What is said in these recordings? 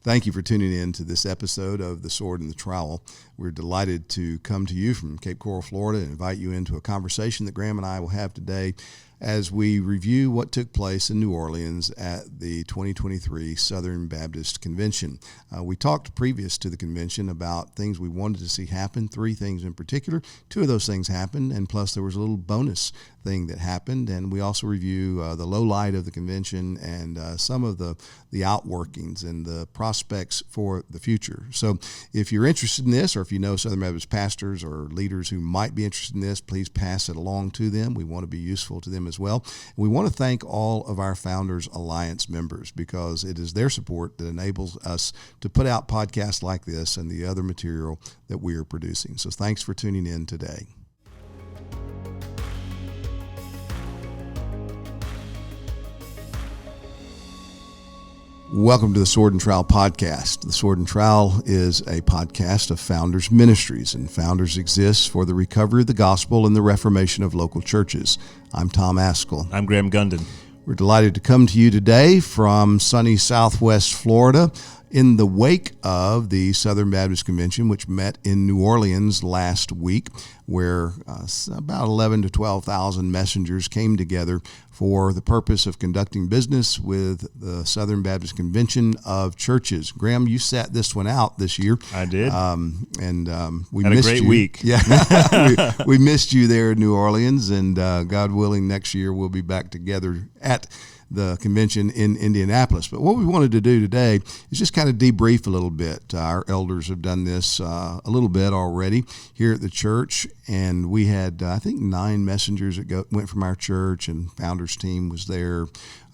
Thank you for tuning in to this episode of the Sword and the Trowel. We're delighted to come to you from Cape Coral, Florida, and invite you into a conversation that Graham and I will have today as we review what took place in New Orleans at the 2023 Southern Baptist Convention. We talked previous to the convention about things we wanted to see happen, 3 things in particular. 2 of those things happened, and plus there was a little bonus thing that happened, and we also review the low light of the convention and some of the outworkings and the prospects for the future. So if you're interested in this, or if you know Southern Baptist pastors or leaders who might be interested in this, please pass it along to them. We want to be useful to them as well. We want to thank all of our Founders Alliance members because it is their support that enables us to put out podcasts like this and the other material that we are producing. So thanks for tuning in today. Welcome to the Sword and Trowel podcast. The Sword and Trowel is a podcast of Founders Ministries, and Founders exists for the recovery of the gospel and the reformation of local churches. I'm Tom Ascol. I'm Graham Gunden. We're delighted to come to you today from sunny Southwest Florida in the wake of the Southern Baptist Convention, which met in New Orleans last week, where about 11 to 12,000 messengers came together for the purpose of conducting business with the Southern Baptist Convention of Churches. Graham, you sat this one out this year. I did. We had missed a great you. week. Yeah, we missed you there in New Orleans, and God willing, next year we'll be back together at the convention in Indianapolis. But what we wanted to do today is just kind of debrief a little bit. Our elders have done this a little bit already here at the church, and we had, I think, 9 messengers that went from our church, and Founders team was there,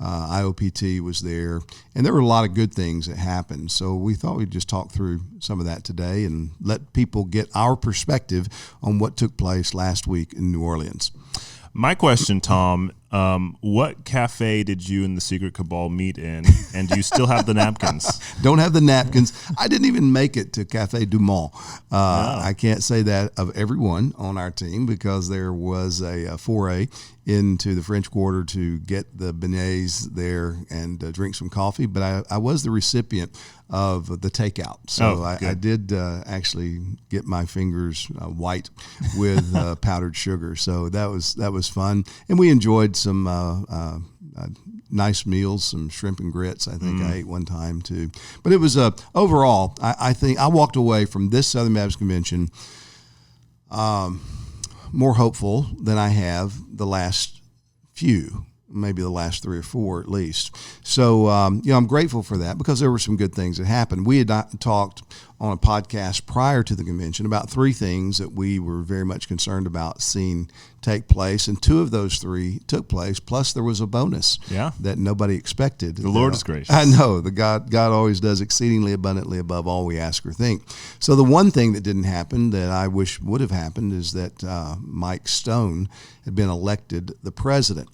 IOPT was there, and there were a lot of good things that happened. So we thought we'd just talk through some of that today and let people get our perspective on what took place last week in New Orleans. My question, Tom, what cafe did you and the Secret Cabal meet in, and do you still have the napkins? Don't have the napkins. I didn't even make it to Cafe Du Mont. No. I can't say that of everyone on our team because there was a foray into the French Quarter to get the beignets there and drink some coffee, but I was the recipient of the takeout. So I did actually get my fingers white with powdered sugar. So that was fun. And we enjoyed some nice meals, some shrimp and grits. I think I ate one time too. But it was overall, I think I walked away from this Southern Baptist Convention more hopeful than I have the last few, maybe the last 3 or 4 at least. So, I'm grateful for that because there were some good things that happened. We had talked on a podcast prior to the convention about 3 things that we were very much concerned about seeing take place, and 2 of those 3 took place, plus there was a bonus that nobody expected. The Lord is gracious. I know. God always does exceedingly abundantly above all we ask or think. So the one thing that didn't happen that I wish would have happened is that Mike Stone had been elected the president.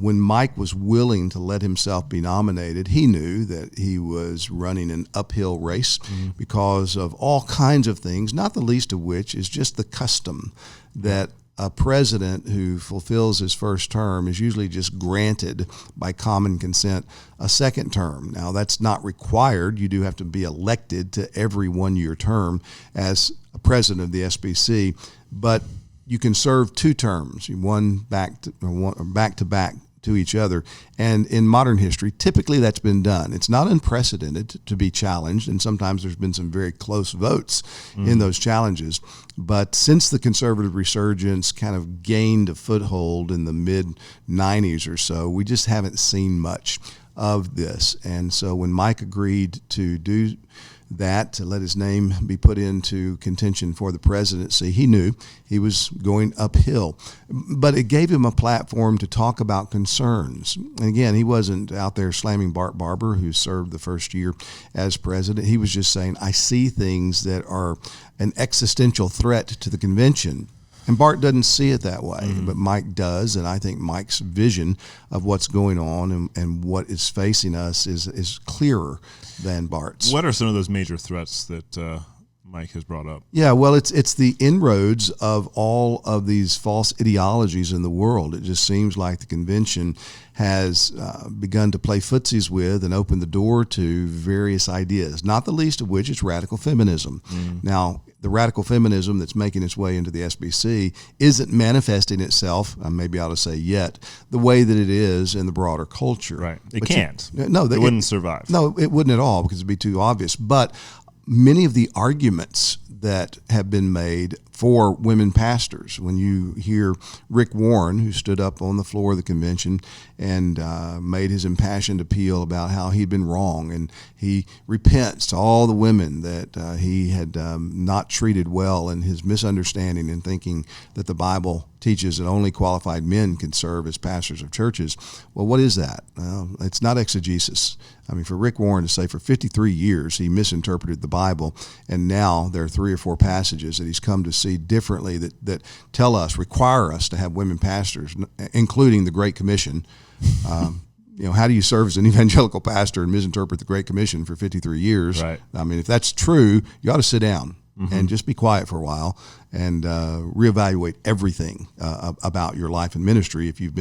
When Mike was willing to let himself be nominated, he knew that he was running an uphill race because of all kinds of things, not the least of which is just the custom that a president who fulfills his first term is usually just granted by common consent a second term. Now, that's not required. You do have to be elected to every 1-year term as a president of the SBC, but you can serve 2 terms, one back to back to each other. And in modern history, typically that's been done. It's not unprecedented to be challenged, and sometimes there's been some very close votes in those challenges. But since the conservative resurgence kind of gained a foothold in the mid-90s or so, we just haven't seen much of this. And so when Mike agreed to do that, to let his name be put into contention for the presidency, he knew he was going uphill. But it gave him a platform to talk about concerns. And again, he wasn't out there slamming Bart Barber, who served the first year as president. He was just saying, I see things that are an existential threat to the convention. And Bart doesn't see it that way, but Mike does, and I think Mike's vision of what's going on and what is facing us is clearer than Bart's. What are some of those major threats that Mike has brought up. Yeah, well, it's the inroads of all of these false ideologies in the world. It just seems like the convention has begun to play footsies with and open the door to various ideas, not the least of which is radical feminism. Now, the radical feminism that's making its way into the SBC isn't manifesting itself, maybe I ought to say yet, the way that it is in the broader culture. Right. It can't. It wouldn't survive. No, it wouldn't at all because it'd be too obvious. But many of the arguments that have been made for women pastors, when you hear Rick Warren, who stood up on the floor of the convention and made his impassioned appeal about how he'd been wrong, and he repents to all the women that he had not treated well in his misunderstanding and thinking that the Bible teaches that only qualified men can serve as pastors of churches. Well, what is that? It's not exegesis. I mean, for Rick Warren to say for 53 years he misinterpreted the Bible, and now there are 3 or 4 passages that he's come to see differently that tell us, require us to have women pastors, including the Great Commission. How do you serve as an evangelical pastor and misinterpret the Great Commission for 53 years? Right. I mean, if that's true, you ought to sit down and just be quiet for a while and reevaluate everything about your life and ministry if you've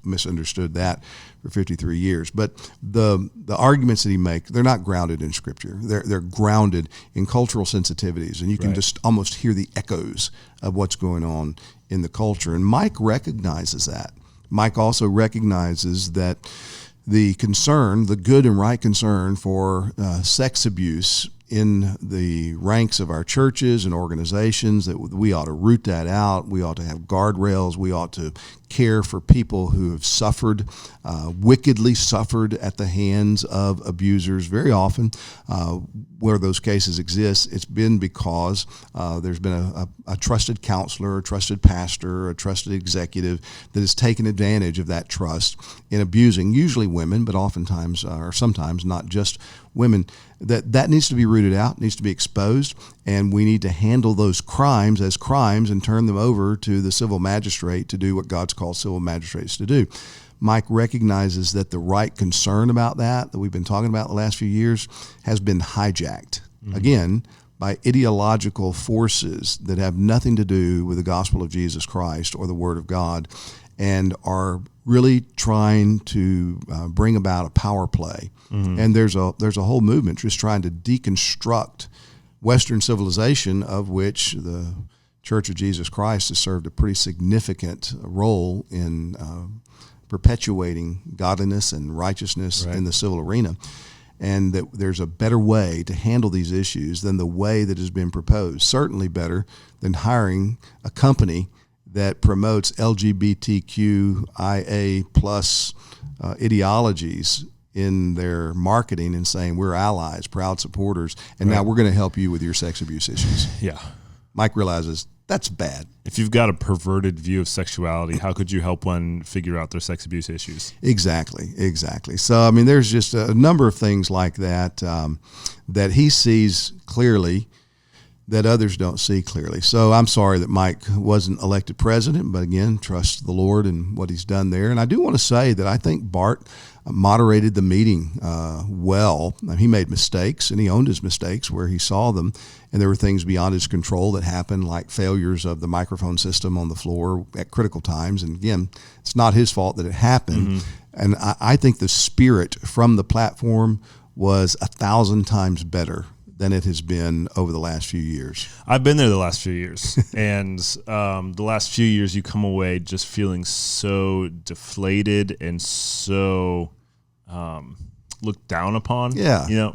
misunderstood that for 53 years. But the arguments that he makes, they're not grounded in Scripture. They're grounded in cultural sensitivities, and you can just almost hear the echoes of what's going on in the culture. And Mike recognizes that. Mike also recognizes that the concern, the good and right concern for sex abuse in the ranks of our churches and organizations, that we ought to root that out. We ought to have guardrails. We ought to care for people who have suffered, wickedly suffered at the hands of abusers. Very often, where those cases exist, it's been because there's been a trusted counselor, a trusted pastor, a trusted executive that has taken advantage of that trust in abusing, usually women, but oftentimes or sometimes not just women. That needs to be rooted out, needs to be exposed, and we need to handle those crimes as crimes and turn them over to the civil magistrate to do what God's called civil magistrates to do. Mike recognizes that the right concern about that we've been talking about the last few years has been hijacked, again, by ideological forces that have nothing to do with the gospel of Jesus Christ or the Word of God, and are really trying to bring about a power play. And there's a whole movement just trying to deconstruct Western civilization, of which the Church of Jesus Christ has served a pretty significant role in perpetuating godliness and righteousness in the civil arena. And that there's a better way to handle these issues than the way that has been proposed. Certainly better than hiring a company that promotes LGBTQIA plus ideologies in their marketing and saying we're allies, proud supporters, and now we're going to help you with your sex abuse issues. Yeah. Mike realizes that's bad. If you've got a perverted view of sexuality, how could you help one figure out their sex abuse issues? Exactly. So, I mean, there's just a number of things like that that he sees clearly that others don't see clearly. So I'm sorry that Mike wasn't elected president, but again, trust the Lord and what he's done there. And I do want to say that I think Bart moderated the meeting well. He made mistakes, and he owned his mistakes where he saw them, and there were things beyond his control that happened, like failures of the microphone system on the floor at critical times. And again, it's not his fault that it happened. And I think the spirit from the platform was 1,000 times better than it has been over the last few years. I've been there the last few years, and the last few years you come away just feeling so deflated and so looked down upon,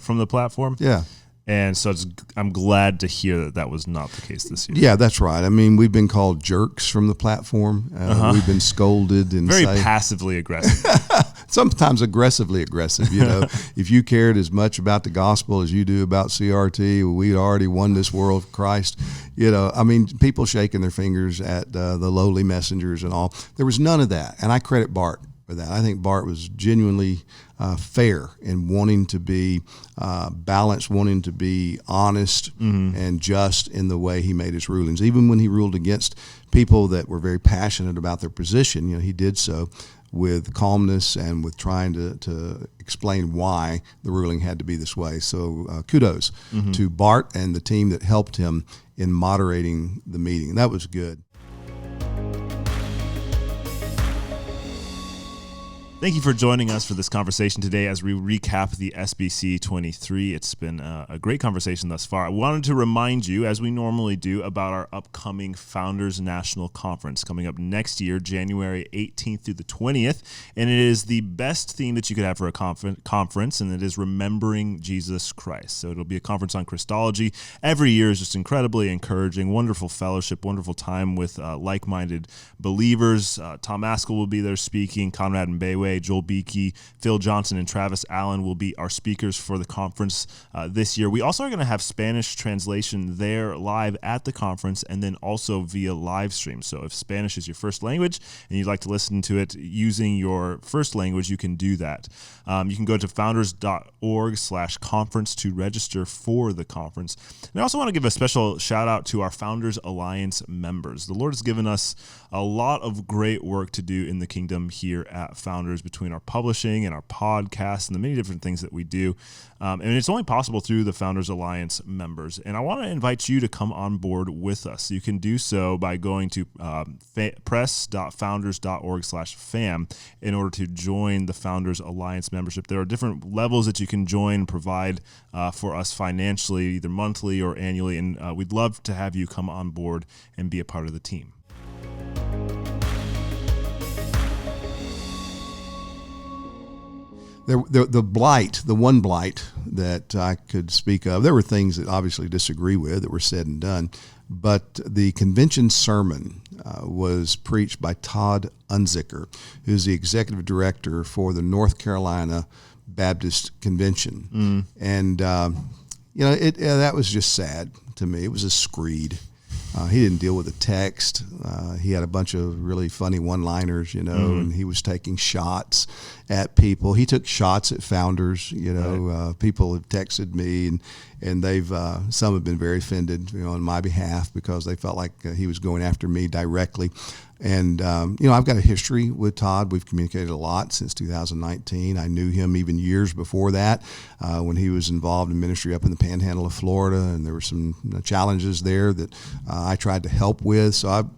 from the platform. Yeah. And so I'm glad to hear that was not the case this year. Yeah, that's right. I mean, we've been called jerks from the platform. We've been scolded and very passively aggressive. Sometimes aggressively aggressive. If you cared as much about the gospel as you do about CRT, we'd already won this world for Christ. I mean, people shaking their fingers at the lowly messengers and all. There was none of that, and I credit Bart for that. I think Bart was genuinely fair in wanting to be balanced, wanting to be honest and just in the way he made his rulings. Even when he ruled against people that were very passionate about their position, he did so with calmness and with trying to explain why the ruling had to be this way. So kudos to Bart and the team that helped him in moderating the meeting. That was good. Thank you for joining us for this conversation today as we recap the SBC 23. It's been a great conversation thus far. I wanted to remind you, as we normally do, about our upcoming Founders National Conference coming up next year, January 18th through the 20th. And it is the best theme that you could have for a conference, and it is Remembering Jesus Christ. So it'll be a conference on Christology. Every year is just incredibly encouraging, wonderful fellowship, wonderful time with like-minded believers. Tom Ascol will be there speaking, Conrad and Bayway, Joel Beakey, Phil Johnson, and Travis Allen will be our speakers for the conference this year. We also are going to have Spanish translation there live at the conference and then also via live stream. So if Spanish is your first language and you'd like to listen to it using your first language, you can do that. You can go to founders.org/conference to register for the conference. And I also want to give a special shout out to our Founders Alliance members. The Lord has given us a lot of great work to do in the kingdom here at Founders, between our publishing and our podcast and the many different things that we do. And it's only possible through the Founders Alliance members. And I want to invite you to come on board with us. You can do so by going to press.founders.org/fam in order to join the Founders Alliance membership. There are different levels that you can join and provide for us financially, either monthly or annually. And we'd love to have you come on board and be a part of the team. The one blight that I could speak of, there were things that obviously disagree with that were said and done, but the convention sermon was preached by Todd Unzicker, who's the executive director for the North Carolina Baptist Convention. And, that was just sad to me. It was a screed. He didn't deal with the text. He had a bunch of really funny one-liners, and he was taking shots at people. He took shots at Founders. Right. People have texted me, and they've some have been very offended, on my behalf because they felt like he was going after me directly. And, I've got a history with Todd. We've communicated a lot since 2019. I knew him even years before that when he was involved in ministry up in the Panhandle of Florida, and there were some challenges there that I tried to help with. So I've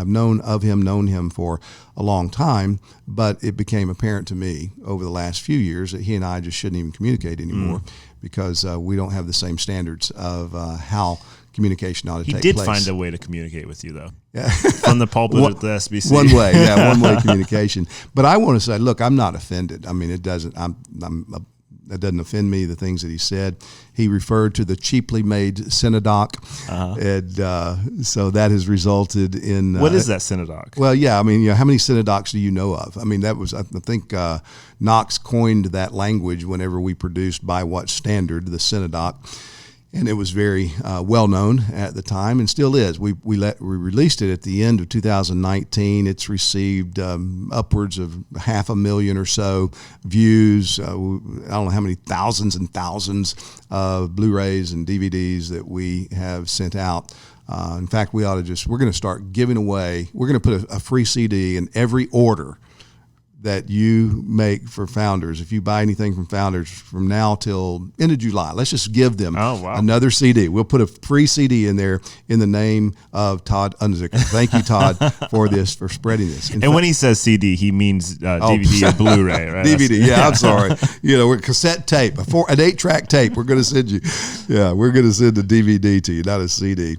known him for a long time, but it became apparent to me over the last few years that he and I just shouldn't even communicate anymore because we don't have the same standards of how communication ought to take place. He did find a way to communicate with you, though. Yeah. From the pulpit at the SBC. One-way communication. But I want to say, look, I'm not offended. I mean, it doesn't offend me, the things that he said. He referred to the cheaply made synodoc, and so that has resulted in... what is that synodoc? Well, yeah, I mean, how many synodocs do you know of? I mean, I think Knox coined that language whenever we produced By What Standard, the synodoc. And it was very well known at the time, and still is. We released it at the end of 2019. It's received upwards of 500,000 or so views. I don't know how many thousands and thousands of Blu-rays and DVDs that we have sent out. In fact, we're going to start giving away. We're going to put a free CD in every order that you make for Founders. If you buy anything from Founders from now till end of July, let's just give them another CD. We'll put a free CD in there in the name of Todd Unzicker. Thank you, Todd, for spreading this. And when he says CD, he means DVD or Blu-ray, right? DVD, yeah, I'm sorry. We're cassette tape, an 8-track tape. We're going to send you. Yeah, we're going to send a DVD to you, not a CD.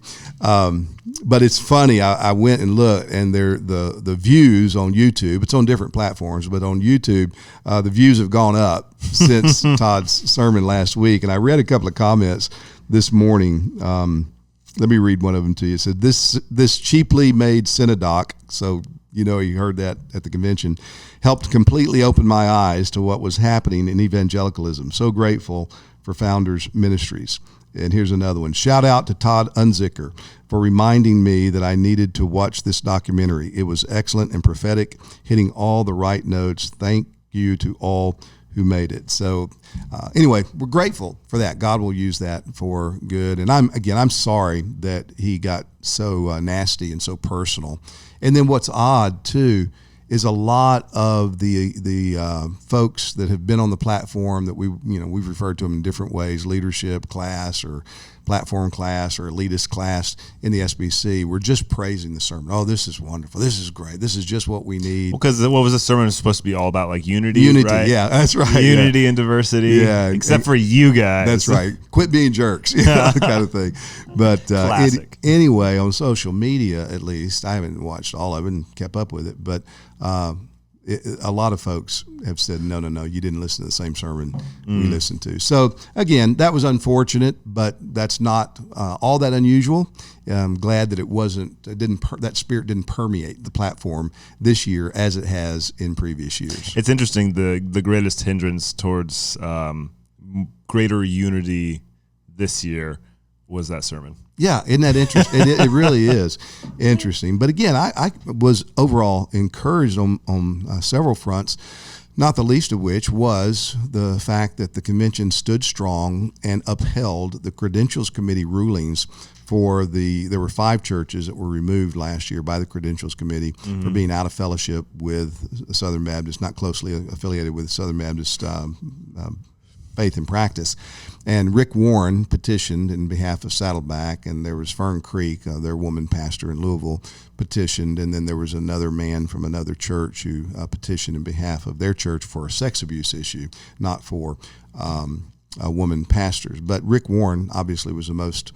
But it's funny. I went and looked, and the views on YouTube. It's on different platforms, but on YouTube, the views have gone up since Todd's sermon last week. And I read a couple of comments this morning. Let me read one of them to you. It said, "This cheaply made synodoc," so you heard that at the convention, "helped completely open my eyes to what was happening in evangelicalism. So grateful for Founders Ministries." And here's another one. "Shout out to Todd Unzicker for reminding me that I needed to watch this documentary. It was excellent and prophetic, hitting all the right notes. Thank you to all who made it." So anyway, we're grateful for that. God will use that for good. And I'm sorry that he got so nasty and so personal. And then what's odd too is a lot of the folks that have been on the platform that we've referred to them in different ways, leadership class or platform class or elitist class in the SBC. We're just praising the sermon. Oh, this is wonderful. This is great. This is just what we need. Because what was the sermon supposed to be all about? Like unity, right? Yeah, that's right. Unity and diversity. Yeah, except for you guys. That's right. Quit being jerks, kind of thing. But classic. Anyway, on social media, at least, I haven't watched all of it and kept up with it, but a lot of folks have said, no, you didn't listen to the same sermon we listened to. So again, that was unfortunate, but that's not all that unusual. I'm glad that that spirit didn't permeate the platform this year as it has in previous years. It's interesting. The greatest hindrance towards greater unity this year was that sermon. Yeah, isn't that interesting? It really is interesting. But again, I was overall encouraged on several fronts, not the least of which was the fact that the convention stood strong and upheld the Credentials Committee rulings there were 5 churches that were removed last year by the Credentials Committee for being out of fellowship with Southern Baptist, not closely affiliated with Southern Baptist faith and practice. And Rick Warren petitioned in behalf of Saddleback, and there was Fern Creek, their woman pastor in Louisville, petitioned, and then there was another man from another church who petitioned in behalf of their church for a sex abuse issue, not for woman pastors. But Rick Warren obviously was the most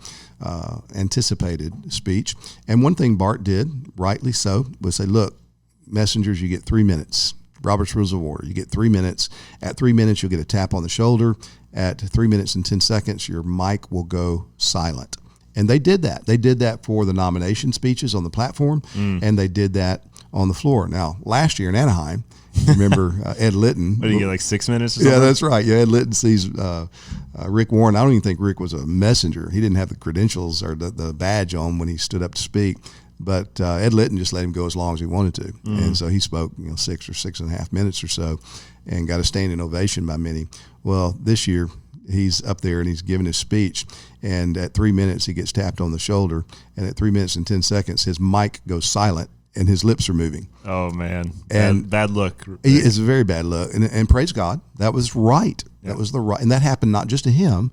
anticipated speech. And one thing Bart did, rightly so, was say, look, messengers, you get 3 minutes. Robert's Rules of Order. You get 3 minutes. At 3 minutes, you'll get a tap on the shoulder. At 3 minutes and 10 seconds, your mic will go silent. And they did that. They did that for the nomination speeches on the platform, and they did that on the floor. Now, last year in Anaheim, remember Ed Litton. What, did you get like 6 minutes or something? Yeah, that's right. Yeah, Ed Litton sees Rick Warren. I don't even think Rick was a messenger. He didn't have the credentials or the badge on when he stood up to speak. But Ed Litton just let him go as long as he wanted to. And so he spoke 6 or 6.5 minutes or so and got a standing ovation by many. Well, this year he's up there and he's giving his speech, and at 3 minutes he gets tapped on the shoulder, and at 3 minutes and 10 seconds his mic goes silent and his lips are moving. Oh, man. And bad look. It's a very bad look. And praise God, that was right. Yeah. That was the right. And that happened not just to him,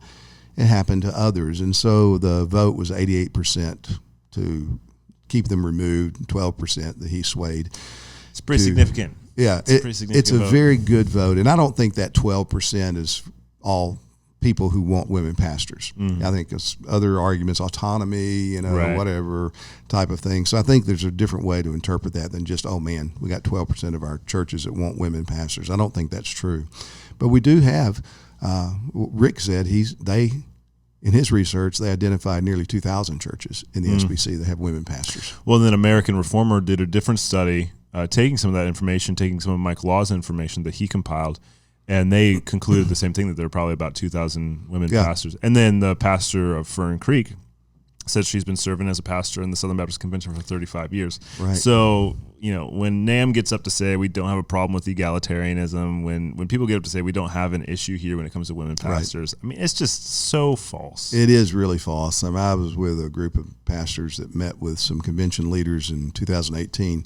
it happened to others. And so the vote was 88% to keep them removed, 12% that he swayed. It's pretty significant. Yeah, it's a very good vote. And I don't think that 12% is all people who want women pastors. I think it's other arguments, autonomy, right, whatever type of thing. So I think there's a different way to interpret that than just, oh man, we got 12% of our churches that want women pastors. I don't think that's true. But we do have, Rick said in his research, they identified nearly 2,000 churches in the SBC that have women pastors. Well, then American Reformer did a different study, taking some of that information, taking some of Mike Law's information that he compiled, and they concluded the same thing, that there are probably about 2,000 women pastors. And then the pastor of Fern Creek said she's been serving as a pastor in the Southern Baptist Convention for 35 years. Right. So, when NAM gets up to say we don't have a problem with egalitarianism, when people get up to say we don't have an issue here when it comes to women pastors, right, I mean, it's just so false. It is really false. I was with a group of pastors that met with some convention leaders in 2018,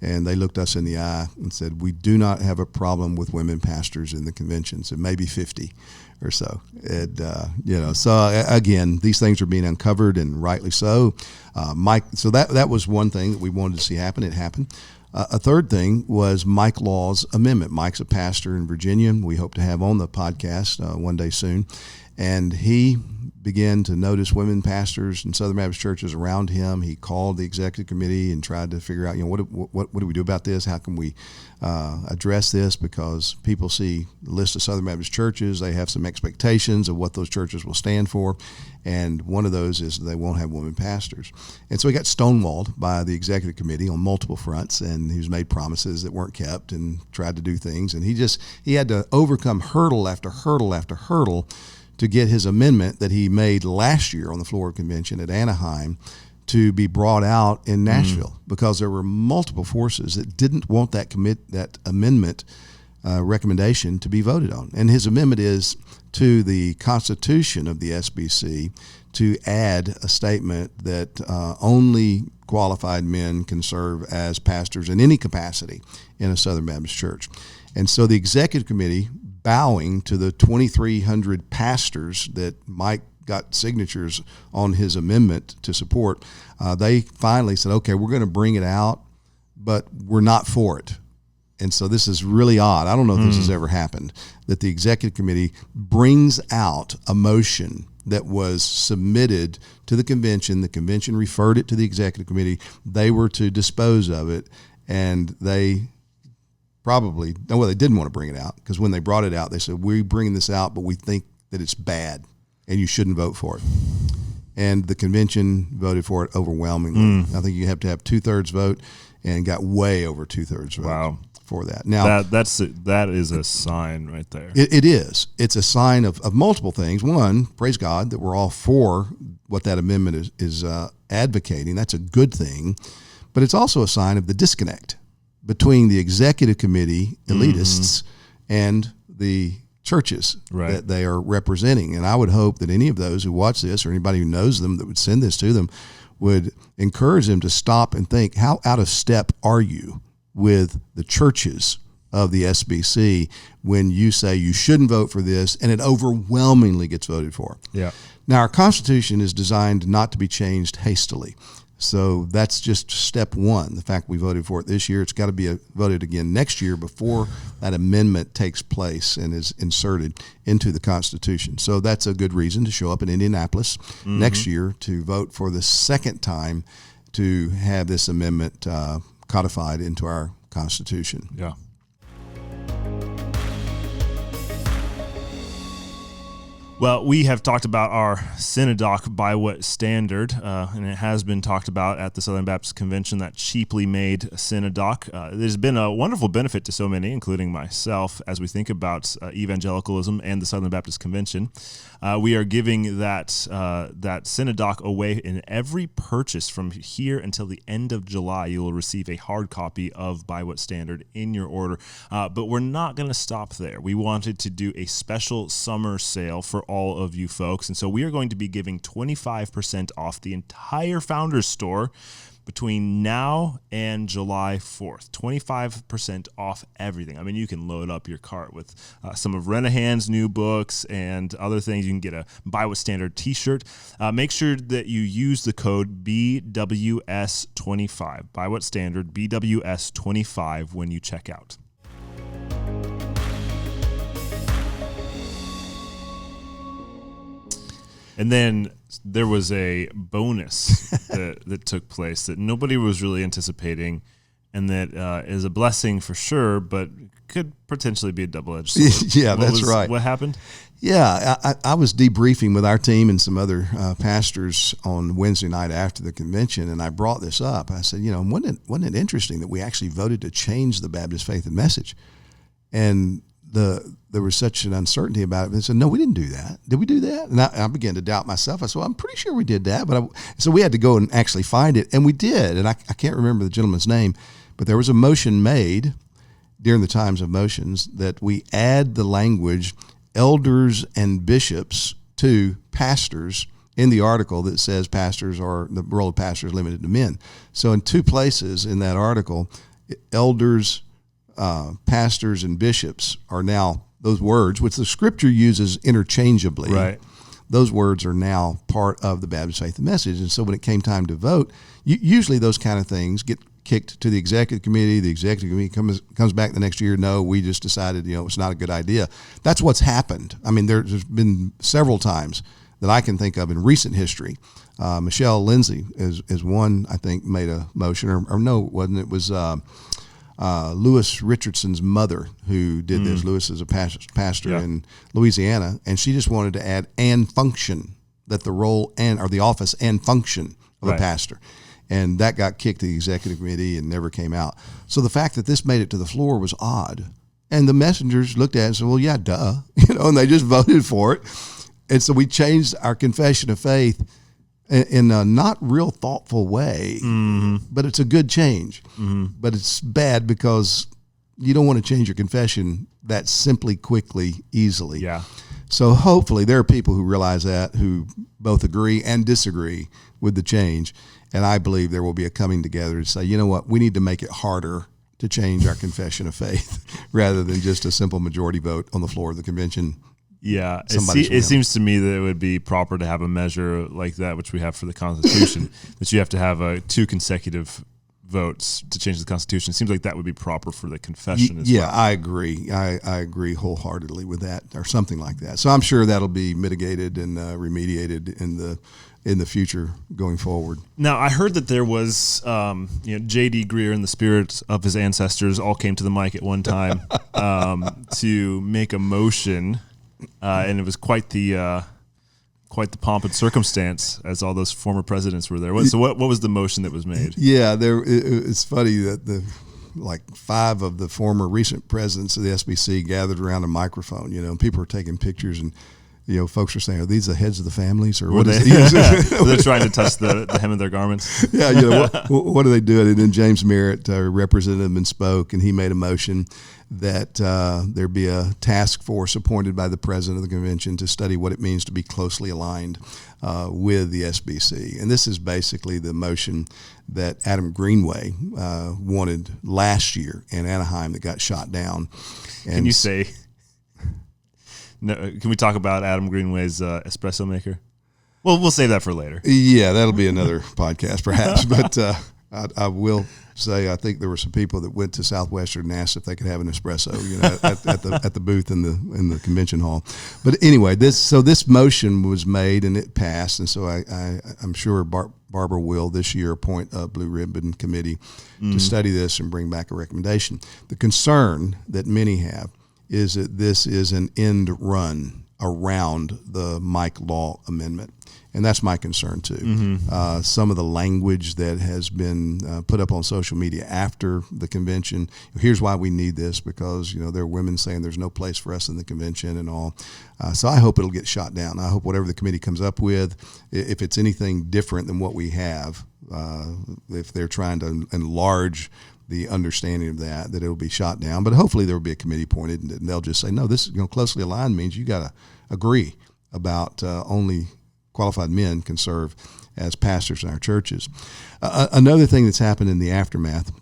and they looked us in the eye and said, we do not have a problem with women pastors in the conventions. It may be 50 or so. And, so again, these things are being uncovered, and rightly so. Mike, so that was one thing that we wanted to see happen. It happened. A third thing was Mike Law's amendment. Mike's a pastor in Virginia. We hope to have on the podcast one day soon. And he began to notice women pastors in Southern Baptist churches around him. He called the executive committee and tried to figure out, what do we do about this? How can we address this? Because people see the list of Southern Baptist churches, they have some expectations of what those churches will stand for, and one of those is they won't have women pastors. And so he got stonewalled by the executive committee on multiple fronts, and he was made promises that weren't kept and tried to do things, and he had to overcome hurdle after hurdle after hurdle to get his amendment that he made last year on the floor of convention at Anaheim to be brought out in Nashville, because there were multiple forces that didn't want that amendment recommendation to be voted on. And his amendment is to the Constitution of the SBC to add a statement that only qualified men can serve as pastors in any capacity in a Southern Baptist church. And so the executive committee, bowing to the 2,300 pastors that Mike got signatures on his amendment to support, they finally said, okay, we're going to bring it out, but we're not for it. And so this is really odd. I don't know if this has ever happened, that the executive committee brings out a motion that was submitted to the convention. The convention referred it to the executive committee. They were to dispose of it, and they they didn't want to bring it out, because when they brought it out, they said, we're bringing this out, but we think that it's bad and you shouldn't vote for it. And the convention voted for it overwhelmingly. I think you have to have 2/3 vote, and got way over 2/3 vote for that. Now that is a sign right there. It is. It's a sign of multiple things. One, praise God that we're all for what that amendment is advocating. That's a good thing. But it's also a sign of the disconnect between the executive committee elitists and the churches that they are representing. And I would hope that any of those who watch this, or anybody who knows them that would send this to them, would encourage them to stop and think, how out of step are you with the churches of the SBC when you say you shouldn't vote for this, and it overwhelmingly gets voted for? Yeah. Now, our Constitution is designed not to be changed hastily. So that's just step one. The fact we voted for it this year, it's got to be voted again next year before that amendment takes place and is inserted into the Constitution. So that's a good reason to show up in Indianapolis next year to vote for the second time to have this amendment codified into our Constitution. Yeah. Well, we have talked about our Synodoc by what standard, and it has been talked about at the Southern Baptist Convention, that cheaply made Synodoc. There's been a wonderful benefit to so many, including myself, as we think about evangelicalism and the Southern Baptist Convention. We are giving that Synodoc away in every purchase from here until the end of July. You will receive a hard copy of By What Standard in your order. But we're not going to stop there. We wanted to do a special summer sale for all of you folks. And so we are going to be giving 25% off the entire Founders Store between now and July 4th. 25% off everything. I mean, you can load up your cart with some of Renahan's new books and other things. You can get a By What Standard t-shirt. Make sure that you use the code BWS25. By What Standard, BWS25 when you check out. And then there was a bonus that took place that nobody was really anticipating, and that is a blessing for sure, but could potentially be a double-edged sword. Yeah, that's right. What happened? Yeah, I was debriefing with our team and some other pastors on Wednesday night after the convention, and I brought this up. I said, wasn't it interesting that we actually voted to change the Baptist Faith and Message? And there was such an uncertainty about it. They said, no, we didn't do that. Did we do that? And I began to doubt myself. I said, well, I'm pretty sure we did that. So we had to go and actually find it, and we did. And I can't remember the gentleman's name, but there was a motion made during the times of motions that we add the language elders and bishops to pastors in the article that says pastors, or the role of pastors, limited to men. So in two places in that article, elders, pastors, and bishops are now, those words, which the Scripture uses interchangeably, right? Those words are now part of the Baptist Faith and Message. And so when it came time to vote, usually those kind of things get kicked to the executive committee. The executive committee comes back the next year. No, we just decided, it's not a good idea. That's what's happened. I mean, there's been several times that I can think of in recent history. Michelle Lindsay is one, I think, made a motion, or no, it wasn't. It was Lewis Richardson's mother who did this. Lewis is a pastor in Louisiana, and she just wanted to add "and function," that the role or the office and function of a pastor. And that got kicked to the executive committee and never came out. So the fact that this made it to the floor was odd. And the messengers looked at it and said, well, yeah, duh. And they just voted for it. And so we changed our confession of faith in a not real thoughtful way, but it's a good change. But it's bad because you don't want to change your confession that simply, quickly, easily. Yeah. So hopefully there are people who realize that, who both agree and disagree with the change. And I believe there will be a coming together to say, you know what, we need to make it harder to change our confession of faith rather than just a simple majority vote on the floor of the convention. Yeah, it seems to me that it would be proper to have a measure like that, which we have for the Constitution, that you have to have 2 consecutive votes to change the Constitution. It seems like that would be proper for the confession as well. Yeah, I agree. I agree wholeheartedly with that, or something like that. So I'm sure that'll be mitigated and remediated in the future going forward. Now, I heard that there was, J.D. Greear, in the spirit of his ancestors, all came to the mic at one time to make a motion, and it was quite the pomp and circumstance, as all those former presidents were there. So what was the motion that was made? Yeah, it's funny that 5 of the former recent presidents of the SBC gathered around a microphone, and people were taking pictures, and folks are saying, are these the heads of the families, or what? They're trying to touch the hem of their garments. Yeah, what are they doing? And then James Merritt represented them and spoke, and he made a motion that there be a task force appointed by the president of the convention to study what it means to be closely aligned with the SBC. And this is basically the motion that Adam Greenway wanted last year in Anaheim that got shot down. And can you say... No, can we talk about Adam Greenway's espresso maker? Well, we'll save that for later. Yeah, that'll be another podcast perhaps. But I will say I think there were some people that went to Southwestern and asked if they could have an espresso, at the booth in the convention hall. But anyway, this motion was made and it passed, and so I'm sure Barbara will this year appoint a blue ribbon committee to study this and bring back a recommendation. The concern that many have is that this is an end run around the Mike Law amendment. And that's my concern too. Mm-hmm. Some of the language that has been put up on social media after the convention, here's why we need this, because there are women saying there's no place for us in the convention and all. So I hope it'll get shot down. I hope whatever the committee comes up with, if it's anything different than what we have, if they're trying to enlarge the understanding of that it'll be shot down. But hopefully there will be a committee appointed, and they'll just say, no, this closely aligned means you got to agree about only qualified men can serve as pastors in our churches. Another thing that's happened in the aftermath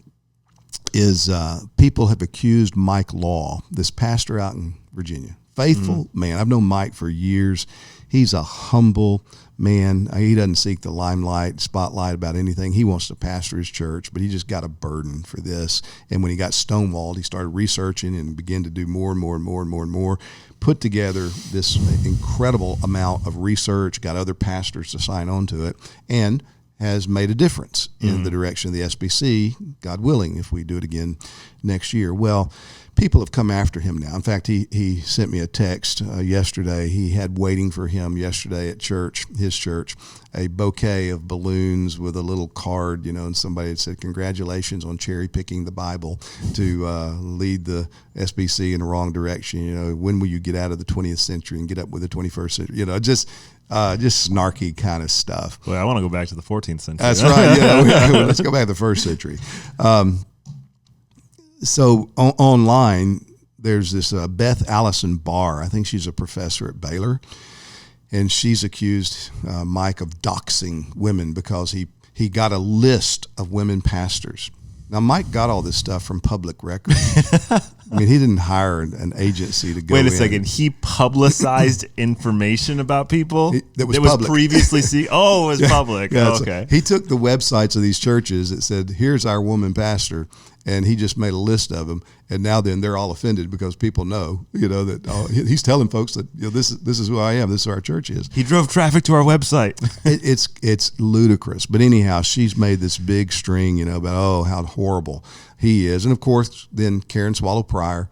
is people have accused Mike Law, this pastor out in Virginia, faithful man. I've known Mike for years. He's a humble man. He doesn't seek the limelight, spotlight about anything. He wants to pastor his church, but he just got a burden for this. And when he got stonewalled, he started researching and began to do more and more and more and more and more. Put together this incredible amount of research, got other pastors to sign on to it, and has made a difference in the direction of the SBC, God willing, if we do it again next year. Well, people have come after him now. In fact, he sent me a text yesterday. He had waiting for him yesterday at church, his church, a bouquet of balloons with a little card, and somebody had said, congratulations on cherry picking the Bible to lead the SBC in the wrong direction. When will you get out of the 20th century and get up with the 21st century? Just snarky kind of stuff. Well, I want to go back to the 14th century. That's right. Let's go back to the first century. So online, there's this Beth Allison Barr. I think she's a professor at Baylor, and she's accused Mike of doxing women because he got a list of women pastors. Now, Mike got all this stuff from public record. I mean, he didn't hire an agency to go in. Wait a second. He publicized information about people that was previously seen? Oh, it was public. Yeah, okay. He took the websites of these churches that said, here's our woman pastor, and he just made a list of them. And now then they're all offended because people know, that he's telling folks that this is who I am. This is who our church is. He drove traffic to our website. It's ludicrous. But anyhow, she's made this big string, about how horrible he is. And of course, then Karen Swallow Pryor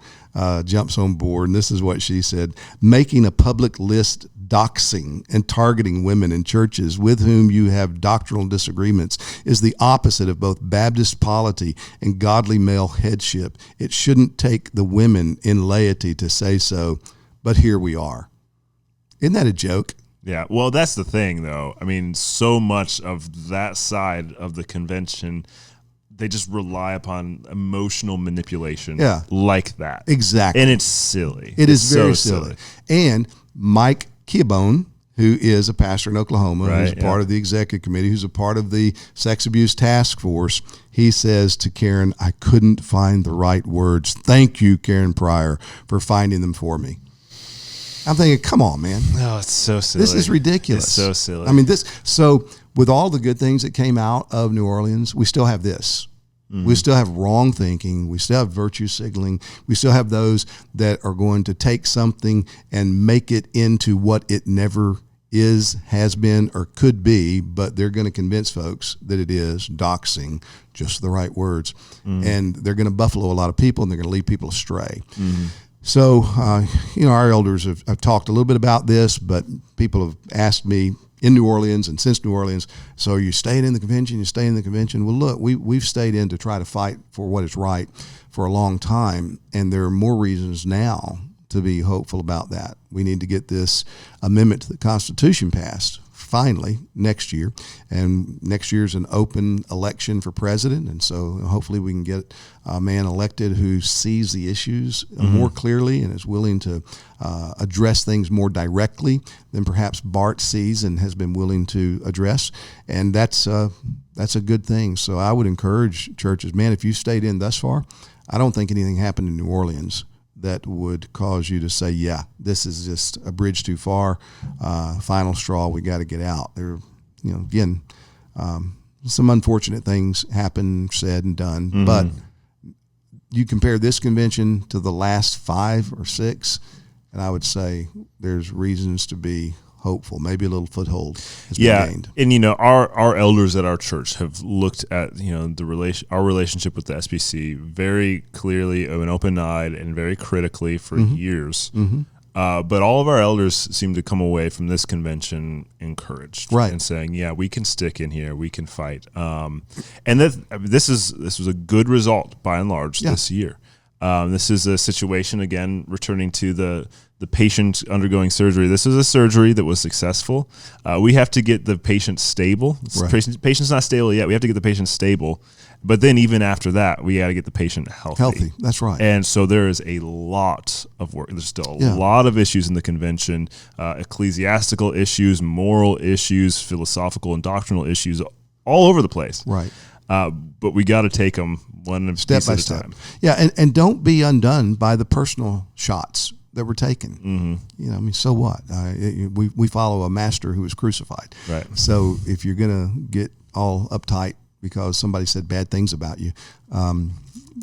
jumps on board, and this is what she said: making a public list doxing and targeting women in churches with whom you have doctrinal disagreements is the opposite of both Baptist polity and godly male headship. It shouldn't take the women in laity to say so, but here we are. Isn't that a joke? Yeah, well, that's the thing, though. I mean, so much of that side of the convention they just rely upon emotional manipulation like that. Exactly. And it's silly. It's very silly. And Mike Kiabone, who is a pastor in Oklahoma, who's a part of the executive committee, who's a part of the sex abuse task force, he says to Karen, I couldn't find the right words. Thank you, Karen Pryor, for finding them for me. I'm thinking, come on, man. No, it's so silly. This is ridiculous. It's so silly. I mean, so with all the good things that came out of New Orleans, we still have this. Mm-hmm. We still have wrong thinking. We still have virtue signaling. We still have those that are going to take something and make it into what it never is, has been, or could be, but they're going to convince folks that it is doxing, just the right words. Mm-hmm. And they're going to buffalo a lot of people, and they're going to lead people astray. Mm-hmm. So, our elders have talked a little bit about this, but people have asked me in New Orleans and since New Orleans, so you staying in the convention, you stay in the convention. Well, look, we've stayed in to try to fight for what is right for a long time, and there are more reasons now to be hopeful about that. We need to get this amendment to the Constitution passed finally next year, and next year's an open election for president, and so hopefully we can get a man elected who sees the issues more clearly and is willing to address things more directly than perhaps Bart sees and has been willing to address, and that's a good thing. So I would encourage churches, man, if you stayed in thus far, I don't think anything happened in New Orleans that would cause you to say, yeah, this is just a bridge too far, final straw, we got to get out. There, again, some unfortunate things happen, said and done, but you compare this convention to the last 5 or 6, and I would say there's reasons to be hopeful. Maybe a little foothold has been gained. And our elders at our church have looked at our relationship with the SBC very clearly, and open-eyed, and very critically for years. Mm-hmm. But all of our elders seem to come away from this convention encouraged, and saying, "Yeah, we can stick in here, we can fight." And this was a good result by and large this year. This is a situation, again, returning to the patient undergoing surgery. This is a surgery that was successful. We have to get the patient stable. Patient's not stable yet. We have to get the patient stable. But then even after that, we got to get the patient healthy. That's right. And so there is a lot of work. There's still a lot of issues in the convention, ecclesiastical issues, moral issues, philosophical and doctrinal issues all over the place. Right. But we got to take them one step by step. Yeah, and don't be undone by the personal shots that were taken. Mm-hmm. So what? We follow a master who was crucified. Right. So if you're going to get all uptight because somebody said bad things about you,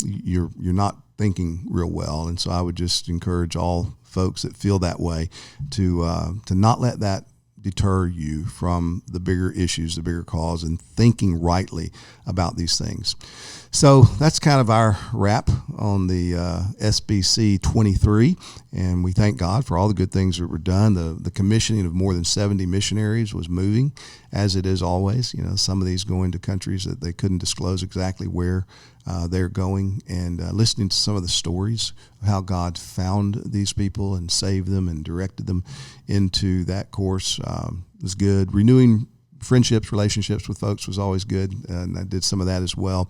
you're not thinking real well. And so I would just encourage all folks that feel that way to not let that deter you from the bigger issues, the bigger cause, and thinking rightly about these things. So that's kind of our wrap on the SBC 23, and we thank God for all the good things that were done. The commissioning of more than 70 missionaries was moving, as it is always. Some of these going to countries that they couldn't disclose exactly where they're going, and listening to some of the stories of how God found these people and saved them and directed them into that course was good. Renewing friendships, relationships with folks was always good, and I did some of that as well.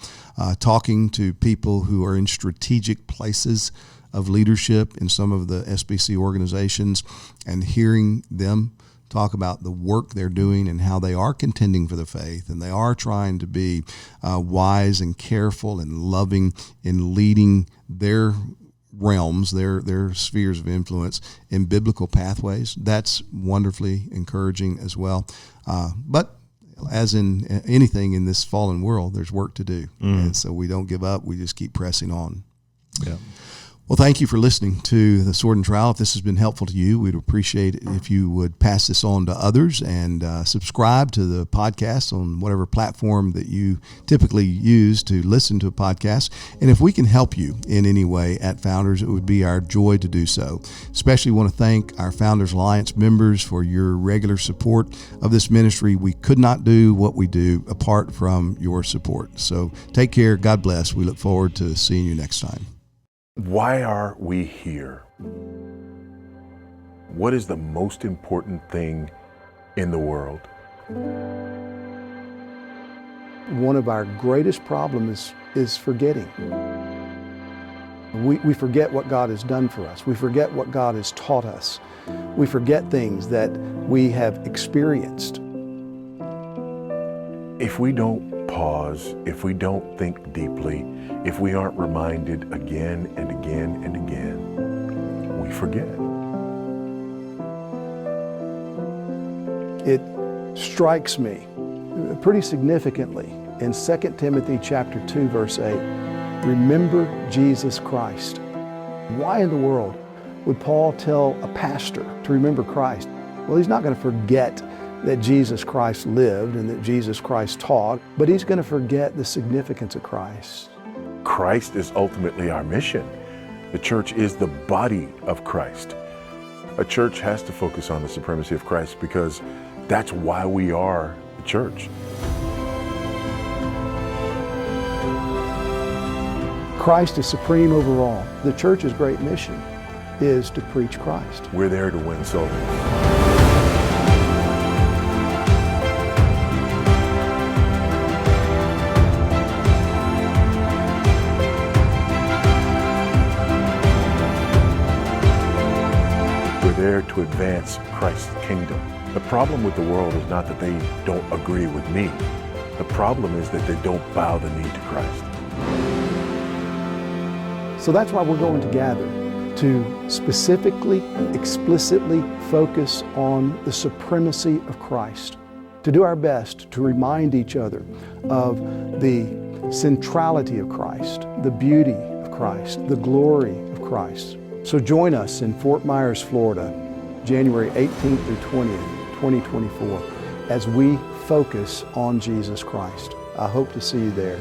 Talking to people who are in strategic places of leadership in some of the SBC organizations and hearing them talk about the work they're doing and how they are contending for the faith, and they are trying to be wise and careful and loving in leading their realms, their spheres of influence in biblical pathways. That's wonderfully encouraging as well. But as in anything in this fallen world, there's work to do. And so we don't give up. We just keep pressing on. Yeah. Well, thank you for listening to the Sword and Trowel. If this has been helpful to you, we'd appreciate it if you would pass this on to others and subscribe to the podcast on whatever platform that you typically use to listen to a podcast. And if we can help you in any way at Founders, it would be our joy to do so. Especially want to thank our Founders Alliance members for your regular support of this ministry. We could not do what we do apart from your support. So take care. God bless. We look forward to seeing you next time. Why are we here? What is the most important thing in the world? One of our greatest problems is forgetting. We forget what God has done for us. We forget what God has taught us. We forget things that we have experienced. If we don't pause, if we don't think deeply, if we aren't reminded again and again and again, we forget. It strikes me pretty significantly in 2 Timothy chapter 2, verse 8, remember Jesus Christ. Why in the world would Paul tell a pastor to remember Christ? Well, he's not going to forget that Jesus Christ lived and that Jesus Christ taught, but he's going to forget the significance of Christ. Christ is ultimately our mission. The church is the body of Christ. A church has to focus on the supremacy of Christ because that's why we are the church. Christ is supreme over all. The church's great mission is to preach Christ. We're there to win souls. There to advance Christ's kingdom. The problem with the world is not that they don't agree with me. The problem is that they don't bow the knee to Christ. So that's why we're going to gather, to specifically, explicitly focus on the supremacy of Christ, to do our best to remind each other of the centrality of Christ, the beauty of Christ, the glory of Christ. So join us in Fort Myers, Florida, January 18th through 20th, 2024, as we focus on Jesus Christ. I hope to see you there.